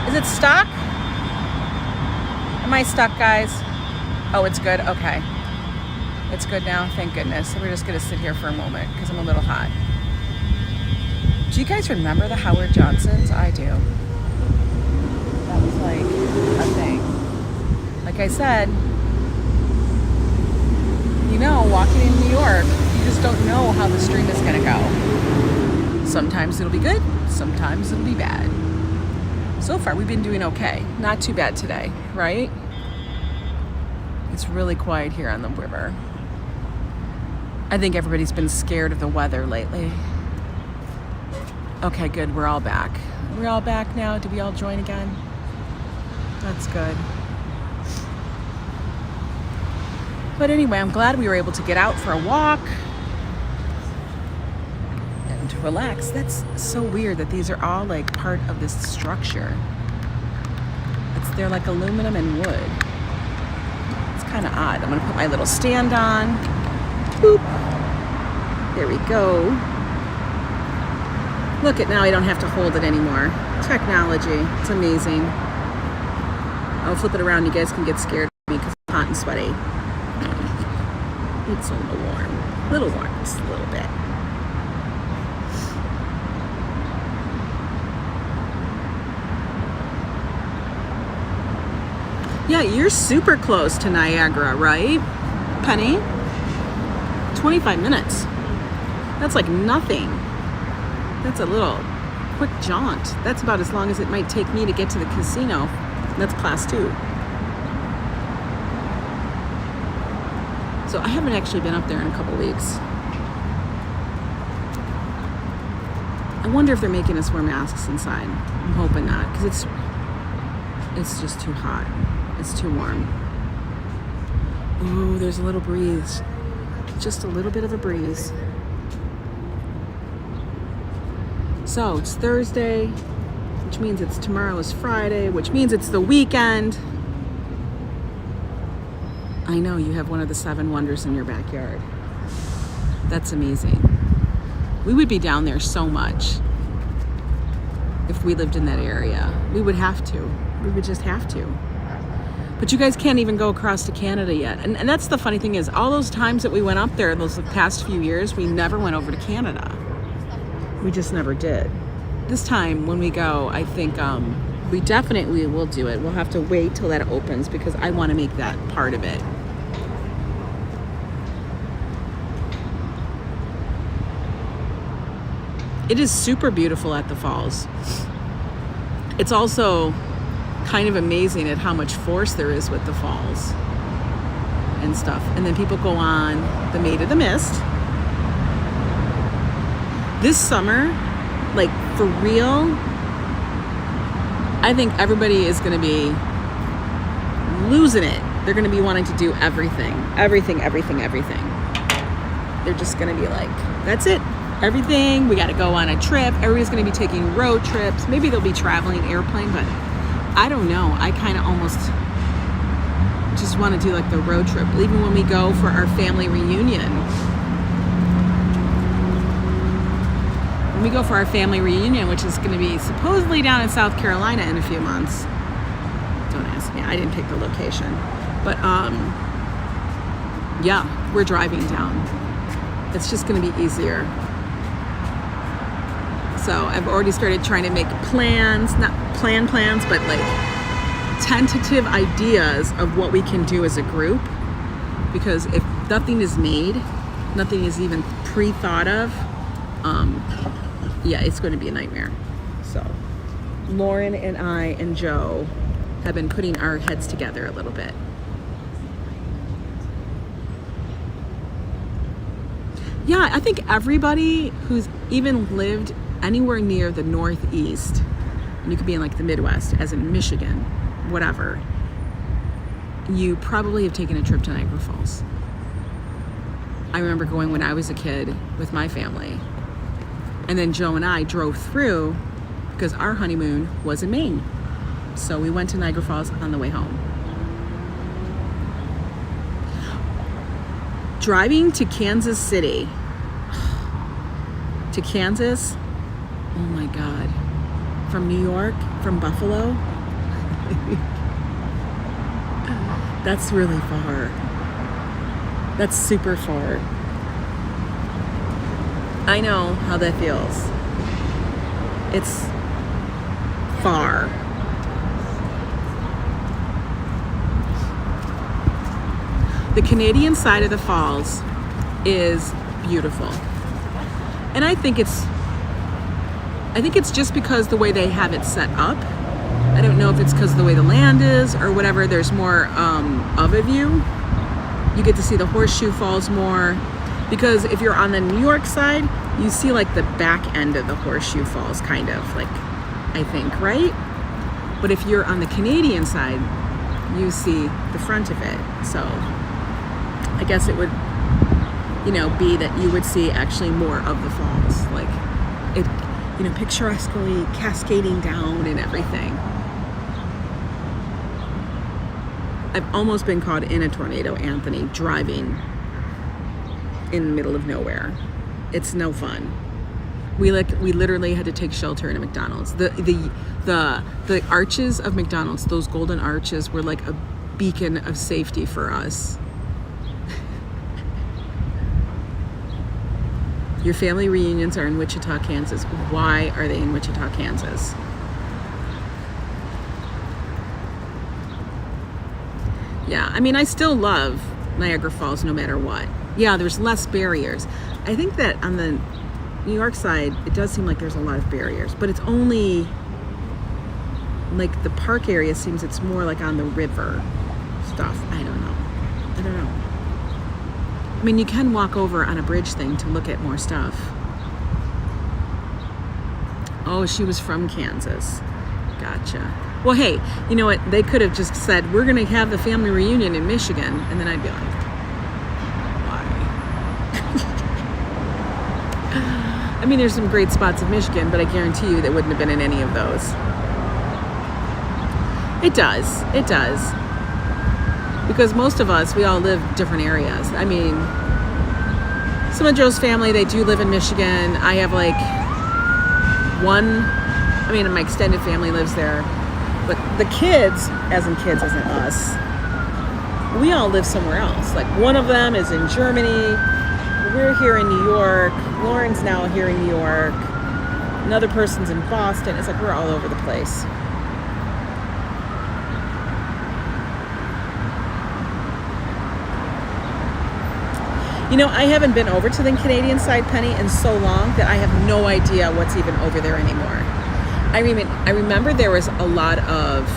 Is it stuck? Am I stuck, guys? Oh, it's good? Okay. It's good now? Thank goodness. We're just going to sit here for a moment because I'm a little hot. Do you guys remember the Howard Johnsons? I do. That was like a thing. Like I said, you know, walking in New York, you just don't know how the stream is going to go. Sometimes it'll be good, sometimes it'll be bad. So far, we've been doing okay. Not too bad today, right? It's really quiet here on the river. I think everybody's been scared of the weather lately. Okay, good, we're all back. We're all back now. Did we all join again? That's good. But anyway, I'm glad we were able to get out for a walk and to relax. That's so weird that these are all like part of this structure. They're like aluminum and wood. It's kind of odd. I'm gonna put my little stand on. Boop. There we go. Look at now I don't have to hold it anymore. Technology, it's amazing. I'll flip it around. You guys can get scared of me because I'm hot and sweaty. It's a little warm, just a little bit. Yeah, you're super close to Niagara, right, Penny? 25 minutes. That's like nothing. That's a little quick jaunt. That's about as long as it might take me to get to the casino. That's class 2. So I haven't actually been up there in a couple weeks. I wonder if they're making us wear masks inside. I'm hoping not, because it's just too hot. It's too warm. Oh, there's a little breeze. Just a little bit of a breeze. So it's Thursday, which means tomorrow is Friday, which means it's the weekend. I know you have one of the 7 wonders in your backyard. That's amazing. We would be down there so much if we lived in that area. We would have to. We would just have to. But you guys can't even go across to Canada yet. And that's the funny thing is, all those times that we went up there, those past few years, we never went over to Canada. We just never did. This time when we go, I think we definitely will do it. We'll have to wait till that opens because I want to make that part of it. It is super beautiful at the falls. It's also kind of amazing at how much force there is with the falls and stuff. And then people go on the Maid of the Mist. This summer, like for real, I think everybody is going to be losing it. They're going to be wanting to do everything. They're just going to be like, that's it. Everything. We got to go on a trip. Everybody's going to be taking road trips. Maybe they'll be traveling airplane, but I don't know. I kind of almost just want to do like the road trip. Even when we go for our family reunion. When we go for our family reunion, which is going to be supposedly down in South Carolina in a few months. Don't ask me. I didn't pick the location. But yeah, we're driving down. It's just going to be easier. So I've already started trying to make plans, not plans, but like tentative ideas of what we can do as a group. Because if nothing is made, nothing is even pre-thought of, yeah, it's going to be a nightmare. So Lauren and I and Joe have been putting our heads together a little bit. Yeah, I think everybody who's even lived anywhere near the Northeast, and you could be in like the Midwest, as in Michigan, whatever, you probably have taken a trip to Niagara Falls. I remember going when I was a kid with my family, and then Joe and I drove through because our honeymoon was in Maine. So we went to Niagara Falls on the way home. Driving to Kansas City, to Kansas, oh my God, from New York, from Buffalo, that's really far. That's super far. I know how that feels. It's far. The Canadian side of the falls is beautiful. And I think it's just because the way they have it set up. I don't know if it's because of the way the land is or whatever. There's more of a view. You get to see the Horseshoe Falls more. Because if you're on the New York side, you see like the back end of the Horseshoe Falls, kind of, like, I think, right? But if you're on the Canadian side, you see the front of it. So I guess it would, be that you would see actually more of the falls, like it, picturesquely cascading down and everything. I've almost been caught in a tornado, Anthony, driving in the middle of nowhere. It's no fun. We literally had to take shelter in a McDonald's. The arches of McDonald's, those golden arches, were like a beacon of safety for us. Your family reunions are in Wichita, Kansas. Why are they in Wichita, Kansas? Yeah, I mean, I still love Niagara Falls no matter what. Yeah, there's less barriers. I think that on the New York side, it does seem like there's a lot of barriers, but it's only like the park area seems it's more like on the river stuff. I don't know. I mean, you can walk over on a bridge thing to look at more stuff. Oh, she was from Kansas. Gotcha. Well, hey, you know what? They could have just said, we're going to have the family reunion in Michigan. And then I'd be like, why? I mean, there's some great spots in Michigan, but I guarantee you they wouldn't have been in any of those. It does. Because most of us, we all live different areas. I mean, some of Joe's family, they do live in Michigan. I have my extended family lives there. But the kids, as in us, we all live somewhere else. Like, one of them is in Germany. We're here in New York. Lauren's now here in New York. Another person's in Boston. It's like we're all over the place. I haven't been over to the Canadian side, Penny, in so long that I have no idea what's even over there anymore. I remember there was a lot of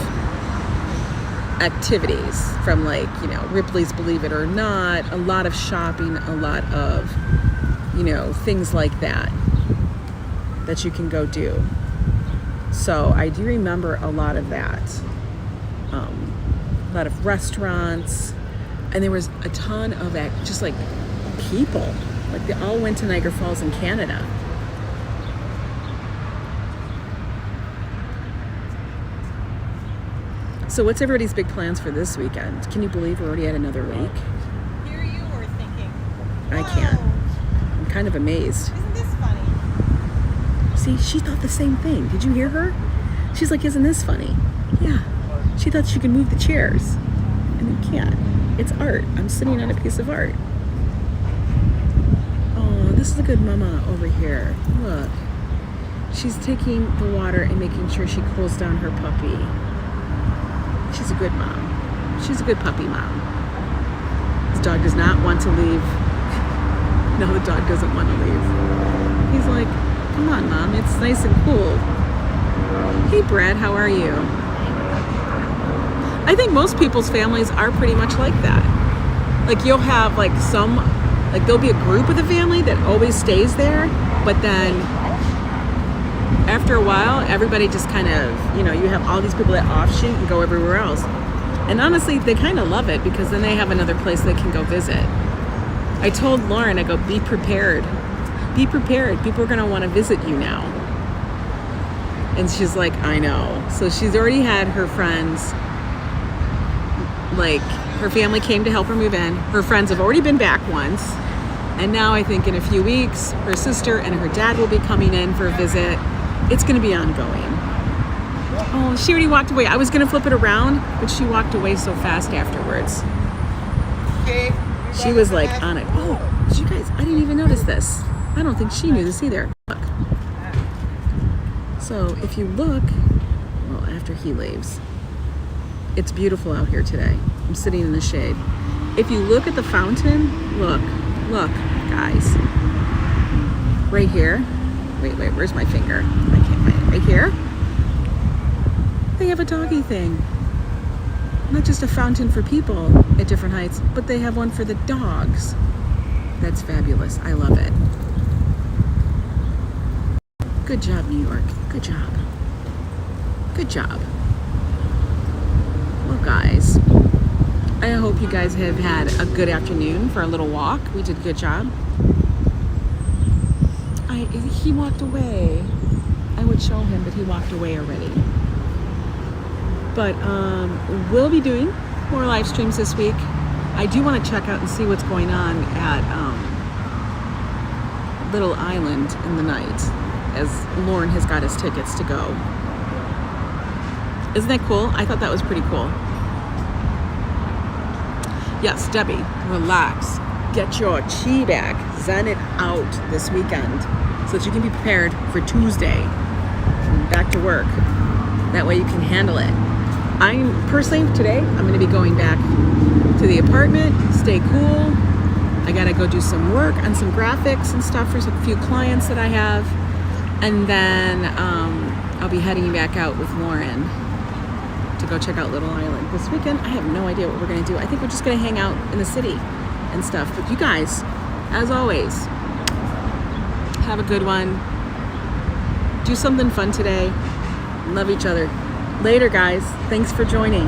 activities from Ripley's Believe It or Not, a lot of shopping, a lot of, things like that you can go do. So I do remember a lot of that. A lot of restaurants, and there was a ton of people. Like, they all went to Niagara Falls in Canada. So what's everybody's big plans for this weekend? Can you believe we're already at another week? Here you were thinking. I can't. I'm kind of amazed. Isn't this funny? See, she thought the same thing. Did you hear her? She's like, isn't this funny? Yeah. She thought she could move the chairs. And you can't. It's art. I'm sitting on a piece of art. Oh, this is a good mama over here. Look. She's taking the water and making sure she cools down her puppy. She's a good mom. She's a good puppy mom. This dog does not want to leave. No, the dog doesn't want to leave. He's like, come on, Mom. It's nice and cool. Hey, Brad, how are you? I think most people's families are pretty much like that. Like, you'll have there'll be a group of the family that always stays there, but then after a while, everybody just kind of, you have all these people that offshoot and go everywhere else. And honestly, they kind of love it because then they have another place they can go visit. I told Lauren, I go, be prepared. Be prepared. People are going to want to visit you now. And she's like, I know. So she's already had her friends, her family came to help her move in. Her friends have already been back once. And now I think in a few weeks, her sister and her dad will be coming in for a visit. It's going to be ongoing. Oh, she already walked away. I was going to flip it around, but she walked away so fast afterwards. She was like on it. Oh, you guys, I didn't even notice this. I don't think she knew this either. Look. So if you look, well, after he leaves, it's beautiful out here today. I'm sitting in the shade. If you look at the fountain, look, guys. Right here. Wait, where's my finger? I can't find it. Right here. They have a doggy thing. Not just a fountain for people at different heights, but they have one for the dogs. That's fabulous. I love it. Good job, New York. Good job. Good job. Well, guys, I hope you guys have had a good afternoon for a little walk. We did a good job. He walked away. I would show him, but he walked away already. But we'll be doing more live streams this week. I do want to check out and see what's going on at Little Island in the night, as Lauren has got his tickets to go. Isn't that cool? I thought that was pretty cool. Yes, Debbie, relax. Get your chi back. Zen it out this weekend so that you can be prepared for Tuesday. Back to work. That way you can handle it. I'm personally, today, I'm going to be going back to the apartment, stay cool. I got to go do some work on some graphics and stuff for a few clients that I have. And then I'll be heading back out with Lauren to go check out Little Island. This weekend, I have no idea what we're going to do. I think we're just going to hang out in the city and stuff. But you guys, as always, have a good one. Do something fun today. Love each other. Later, guys. Thanks for joining.